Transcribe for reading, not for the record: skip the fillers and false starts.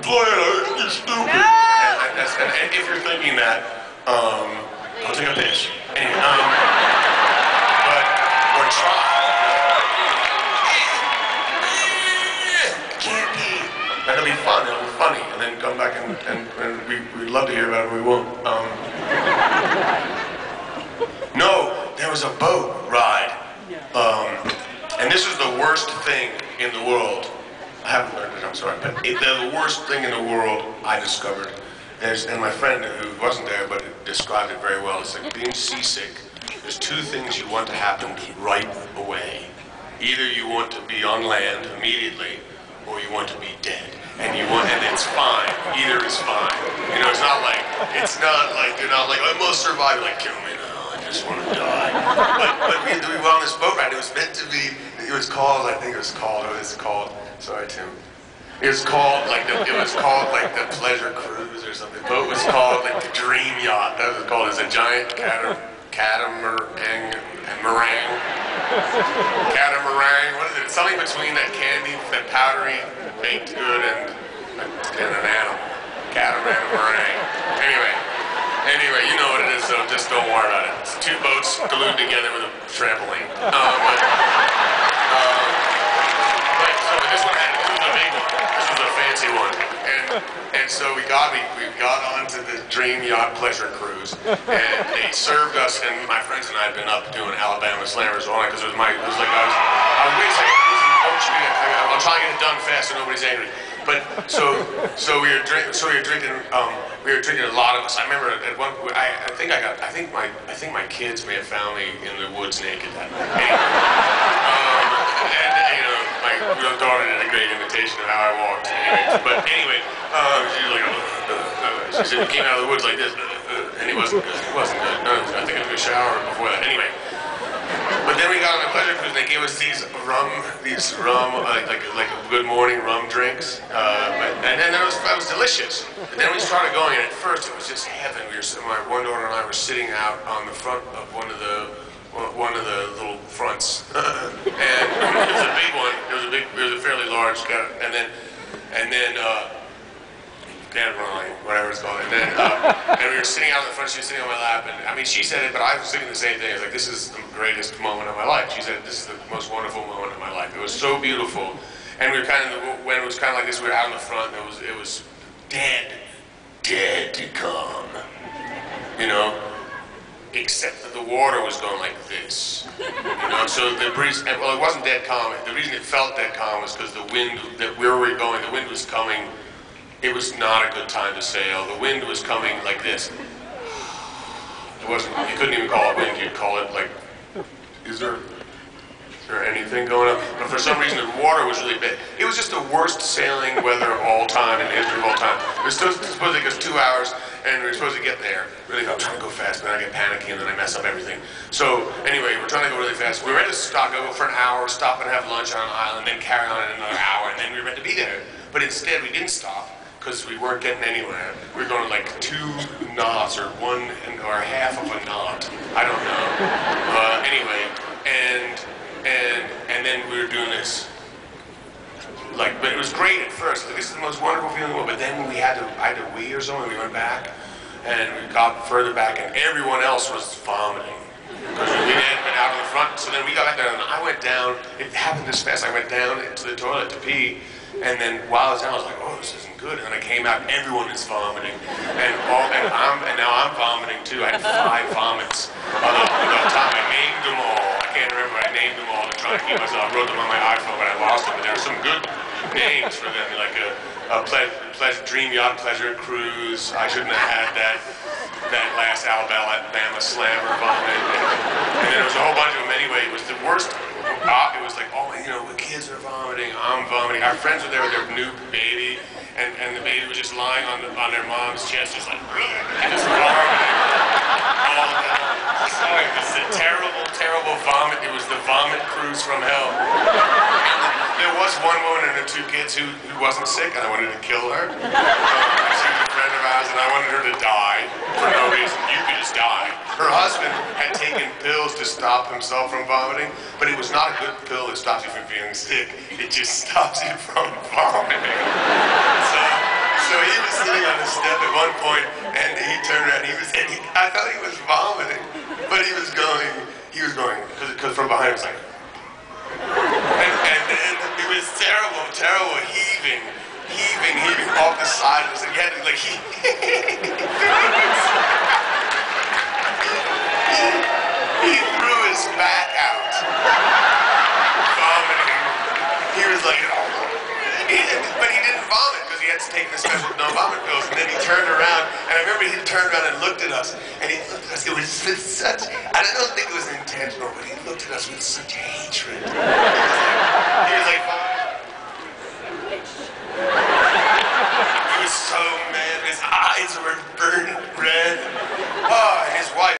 plan, you're stupid. No! And if you're thinking that, I'll take a piss. Anyway, or try. Can't be. That'll be fun, it'll be funny, and then come back and we'd love to hear about it, but we won't. No, there was a boat ride. And this is the worst thing in the world. I haven't learned it, I'm sorry, but the worst thing in the world I discovered. And my friend who wasn't there but described it very well. It's like being seasick. There's two things you want to happen right away. Either you want to be on land immediately, or you want to be dead. And it's fine. Either is fine. You know, it's not like you're not like, I must survive. Like, kill me now, I just want to die. But we were on this boat ride. It was meant to be, it was called, sorry Tim. It was called like the pleasure cruise or something. The boat was called like the dream yacht. That was called. It's a giant catamaran. What is it? It's something between that candy, that powdery baked good and an animal. Catamaran. Anyway, you know what it is, so just don't worry about it. It's two boats glued together with a trampoline. So this one this was a big one. This was a fancy one. And so we got onto the Dream Yacht Pleasure Cruise, and they served us, and my friends and I had been up doing Alabama Slammers all night because I was wait a second, I'll try and get it done fast so nobody's angry. But so we were drinking a lot of us. I remember at one point, I think my kids may have found me in the woods naked that night. And you know, my daughter did a great imitation of how I walked. Anyway, she said he came out of the woods like this, and he wasn't good. No, I think I took a shower before that. Anyway. But then we got on a pleasure cruise and they gave us these rum, like good morning rum drinks. And then that was delicious. And then we started going, and at first it was just heaven. My one daughter and I were sitting out on the front of one of the little fronts. And it was a big one. It was a fairly large, and then catamaran, whatever it's called. And we were sitting out in the front, she was sitting on my lap, and I mean, she said it, but I was thinking the same thing. I was like, this is the greatest moment of my life. She said, this is the most wonderful moment of my life. It was so beautiful. And we were when it was kind of like this, we were out in the front, and it was dead calm. You know? Except that the water was going like this. You know, so the breeze, well, it wasn't dead calm. The reason it felt dead calm was because the wind, where we were going, the wind was coming. It was not a good time to sail. The wind was coming like this. It wasn't, you couldn't even call it wind, you'd call it like, is there anything going on? But for some reason the water was really bad. It was just the worst sailing weather of all time in the history of all time. It was supposed to take us 2 hours, and we were supposed to get there. Really, I'm trying to go fast, and then I get panicky, and then I mess up everything. So anyway, we're trying to go really fast. We were ready to go for an hour, stop and have lunch on an island, then carry on in another hour, and then we were ready to be there. But instead we didn't stop, because we weren't getting anywhere. We were going like 2 knots or half of a knot. I don't know. Anyway, and then we were doing this. But it was great at first. Like, this is the most wonderful feeling in the world. But then I had to wee or something. We went back, and we got further back, and everyone else was vomiting because we hadn't been out in the front. So then we got back there, and I went down. It happened this fast. I went down into the toilet to pee. And then while I was down, I was like, oh, this isn't good. And then I came out, and everyone is vomiting. And now I'm vomiting too. I had 5 vomits. Although by the time I named them all, I can't remember, I named them all to try to keep myself. I wrote them on my iPhone, but I lost them. But there were some good names for them, like a Dream Yacht Pleasure Cruise. I shouldn't have had that last Alabama Slammer vomit. And there was a whole bunch of them anyway. It was the worst. It was like, oh, you know, the kids are vomiting, I'm vomiting. Our friends were there with their new baby, and the baby was just lying on their mom's chest, just like, just vomiting. Sorry, it was a terrible, terrible vomit. It was the vomit cruise from hell. And there was one woman and her 2 kids who wasn't sick, and I wanted to kill her. She was a friend of ours, and I wanted her to die for no reason. You could just die. Her husband had taken pills to stop himself from vomiting, but it was not a good pill that stops you from feeling sick. It just stops you from vomiting. step at one point, and he turned around. I thought he was vomiting, but he was going, because from behind he was like, and it was terrible, heaving off the side. It was like, he had to, like, he threw his back out, vomiting. He was like, but he didn't vomit because he had to take the special no vomit pills. And then he turned around, and I remember he turned around and looked at us, and he looked at us. It was with such, I don't think it was intentional, but he looked at us with such